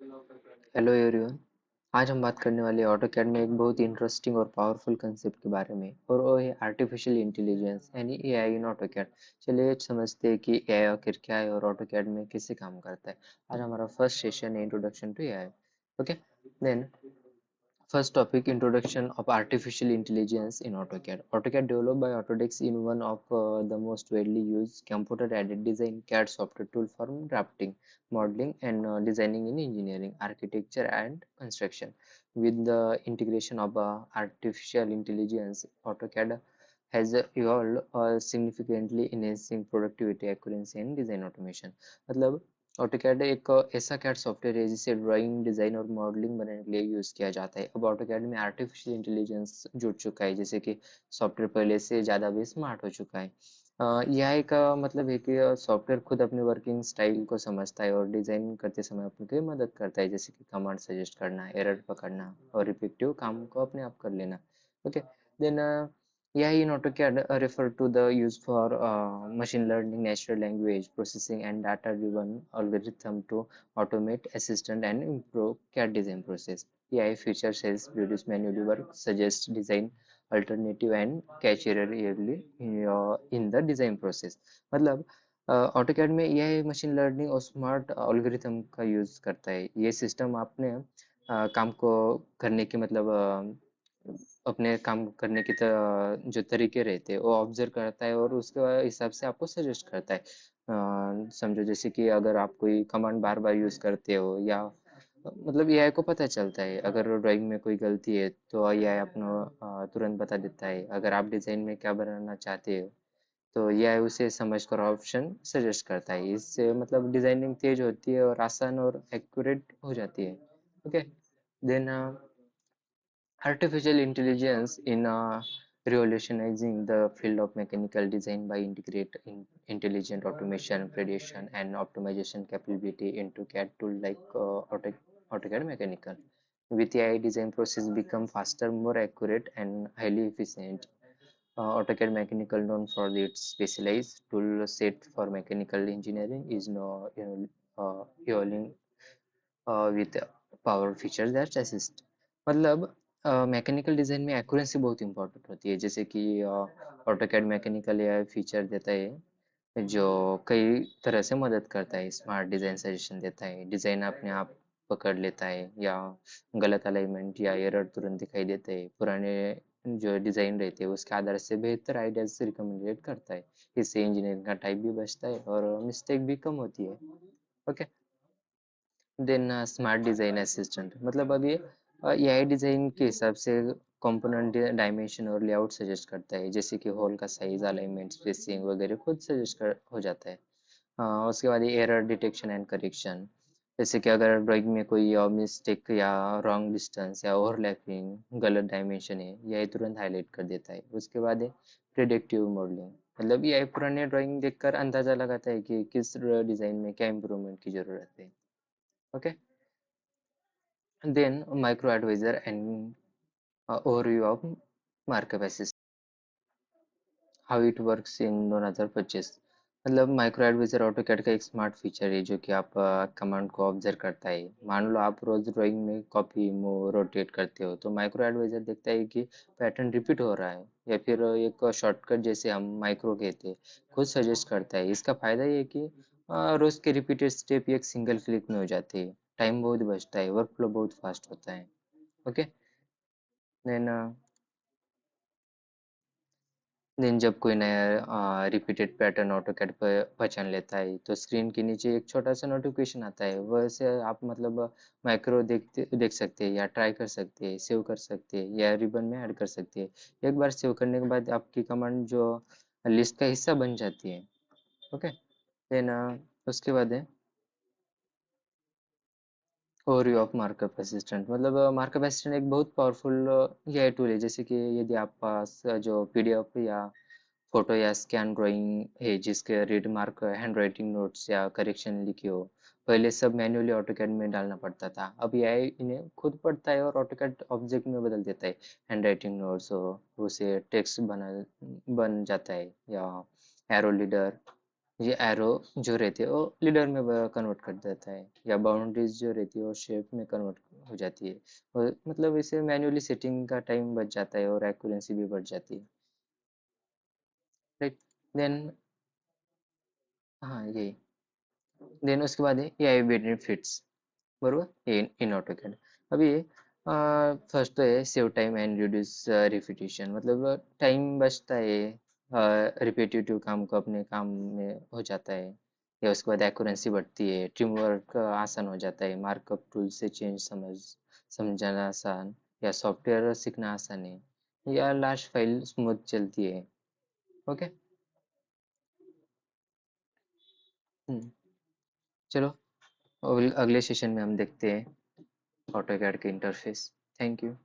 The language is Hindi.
Hello everyone. आज हम बात करने वाले ऑटोकैड में एक बहुत ही इंटरेस्टिंग और पावरफुल कंसेप्ट के बारे में, और वो है आर्टिफिशियल इंटेलिजेंस यानी एआई इन ऑटोकैड। चलिए समझते हैं कि एआई आखिर क्या है और ऑटोकैड में कैसे काम करता है। आज हमारा फर्स्ट सेशन है introduction to AI. Okay, then first topic, introduction of artificial intelligence in AutoCAD. AutoCAD developed by Autodesk in one of the most widely used computer-aided design CAD software tool for drafting, modeling, and designing in engineering, architecture, and construction. With the integration of artificial intelligence, AutoCAD has evolved significantly enhancing productivity, accuracy, and design automation. मतलब ऑटोकैड एक ऐसा कैड सॉफ्टवेयर है जिसे ड्राइंग, डिजाइन और मॉडलिंग बनाने के लिए यूज किया जाता है। अब ऑटोकैड में आर्टिफिशियल इंटेलिजेंस जुड़ चुका है, जैसे कि सॉफ्टवेयर पहले से ज़्यादा भी स्मार्ट हो चुका है। यह का मतलब है कि सॉफ्टवेयर खुद अपने वर्किंग स्टाइल को समझता है और डिजाइन करते समय अपनी मदद करता है, जैसे कि कमांड सजेस्ट करना, एरर पकड़ना और रिपीटिव काम को अपने आप कर लेना। Okay, then yeah, in AutoCAD refer to the use for machine learning, natural language processing, and data-driven algorithm to automate, assistant, and improve CAD design process. AI features helps reduce manual work, suggest design alternative, and catch error early in the design process. मतलब AutoCAD में AI मशीन लर्निंग और स्मार्ट algorithm का यूज करता है। ये सिस्टम आपने काम को करने के अपने काम करने की जो तरीके रहते हैं वो ऑब्जर्व करता है और उसके हिसाब से आपको सजेस्ट करता है। समझो जैसे कि अगर आप कोई कमांड बार बार यूज करते हो, या मतलब एआई को पता चलता है अगर ड्राइंग में कोई गलती है तो एआई अपना तुरंत बता देता है। अगर आप डिजाइन में क्या बनाना चाहते हो तो एआई उसे समझकर ऑप्शन सजेस्ट करता है। इससे मतलब डिजाइनिंग तेज होती है और आसान और एक्यूरेट हो जाती है। Okay, then artificial intelligence in revolutionizing the field of mechanical design by integrating intelligent automation, prediction, and optimization capability into CAD tool like AutoCAD Mechanical. With AI, design process become faster, more accurate, and highly efficient. AutoCAD Mechanical, known for its specialized tool set for mechanical engineering, is now evolving with power features that assist। मतलब मैकेनिकल डिजाइन में एक्यूरेंसी बहुत इंपॉर्टेंट होती है, जैसे कि ऑटोकैड मैकेनिकल एआई फीचर देता है जो कई तरह से मदद करता है। स्मार्ट डिजाइन सजेशन देता है, डिजाइन अपने आप पकड़ लेता है, या गलत अलाइनमेंट या एरर तुरंत दिखाई देते हैं। पुराने जो डिजाइन रहते हैं उसके आधार से बेहतर आइडियाज रिकमेंडेड करता है। इससे इंजीनियरिंग का टाइम भी बचता है और मिस्टेक भी कम होती है। Okay, then smart design assistant मतलब अब ये एआई डिजाइन के हिसाब से कंपोनेंट डायमेंशन और लेआउट सजेस्ट करता है, जैसे कि हॉल का साइज, अलाइनमेंट, स्पेसिंग वगैरह खुद सजेस्ट कर हो जाता है। उसके बाद एरर डिटेक्शन एंड करेक्शन, जैसे कि अगर ड्राइंग में कोई मिस्टेक या रॉन्ग डिस्टेंस या ओवरलैपिंग गलत डायमेंशन है, यह तुरंत हाईलाइट कर देता है। उसके बाद है प्रिडिक्टिव मॉडलिंग, मतलब ये पुराने ड्राइंग देखकर अंदाजा लगाता है कि किस डिजाइन में क्या इम्प्रूवमेंट की जरूरत है। Okay, then micro advisor and overview of markup assist, how it works in another purchase। मतलब माइक्रो एडवाइजर ऑटोकैड का एक स्मार्ट फीचर है जो कि आप कमांड को ऑब्जर्व करता है। मान लो आप रोज ड्राइंग में कॉपी मूव रोटेट करते हो तो माइक्रो एडवाइजर देखता है कि पैटर्न रिपीट हो रहा है, या फिर एक शॉर्टकट जैसे हम माइक्रो कहते हैं खुद सजेस्ट करता है। इसका फायदा ये है कि रोज के रिपीटेड स्टेप एक सिंगल क्लिक में हो जाते हैं, टाइम बहुत बचता है, वर्क फ्लो बहुत फास्ट होता है। ओके, देन जब कोई नया रिपीटेड पैटर्न ऑटोकैड पर पहचान लेता है तो स्क्रीन के नीचे एक छोटा सा नोटिफिकेशन आता है, वैसे आप मतलब माइक्रो देख सकते हैं, या ट्राई कर सकते हैं, सेव कर सकते हैं, या रिबन में ऐड कर सकते हैं। एक बार सेव करने के बाद आपकी कमांड जो लिस्ट का हिस्सा बन जाती है। ओके, देन उसके बाद है ओवरव्यू ऑफ मार्कअप असिस्टेंट। मतलब मार्कअप असिस्टेंट एक बहुत पावरफुल एआई टूल है, जैसे कि यदि आप पास जो पीडीएफ या फोटो या स्कैन ड्राइंग है जिसके read mark, hand writing notes या करेक्शन लिखे हो, पहले सब मैन्युअली ऑटोकैड में डालना पड़ता था। अब एआई इन्हें खुद पढ़ता है और ऑटोकैड ऑब्जेक्ट में बदल देता है। हैंड राइटिंग नोट्स हो उसे टेक्स्ट बन जाता है, या एरो लीडर ये एरो जो रहती है वो लीडर में कन्वर्ट कर देता है, या बाउंड्रीज जो रहती है वो शेप में कन्वर्ट हो जाती है। और मतलब इसे मैन्युअली सेटिंग का टाइम बच जाता है और एक्यूरेंसी भी बढ़ जाती है। राइट। देन हाँ यही। देन उसके बाद है एआई बेनिफिट्स, बरोबर, इन ऑटोकैड। अभी फर्स्ट तो है save time and reduce repetition, मतलब टाइम बचता है, रिपीटेटिव काम को अपने काम में हो जाता है। या उसके बाद एक्यूरेंसी बढ़ती है, टीम वर्क आसान हो जाता है, मार्कअप टूल से चेंज समझाना आसान, या सॉफ्टवेयर सीखना आसान है, या लास्ट फाइल स्मूथ चलती है। ओके। हम्म, चलो अगले सेशन में हम देखते हैं ऑटोकैड के इंटरफेस। Thank you.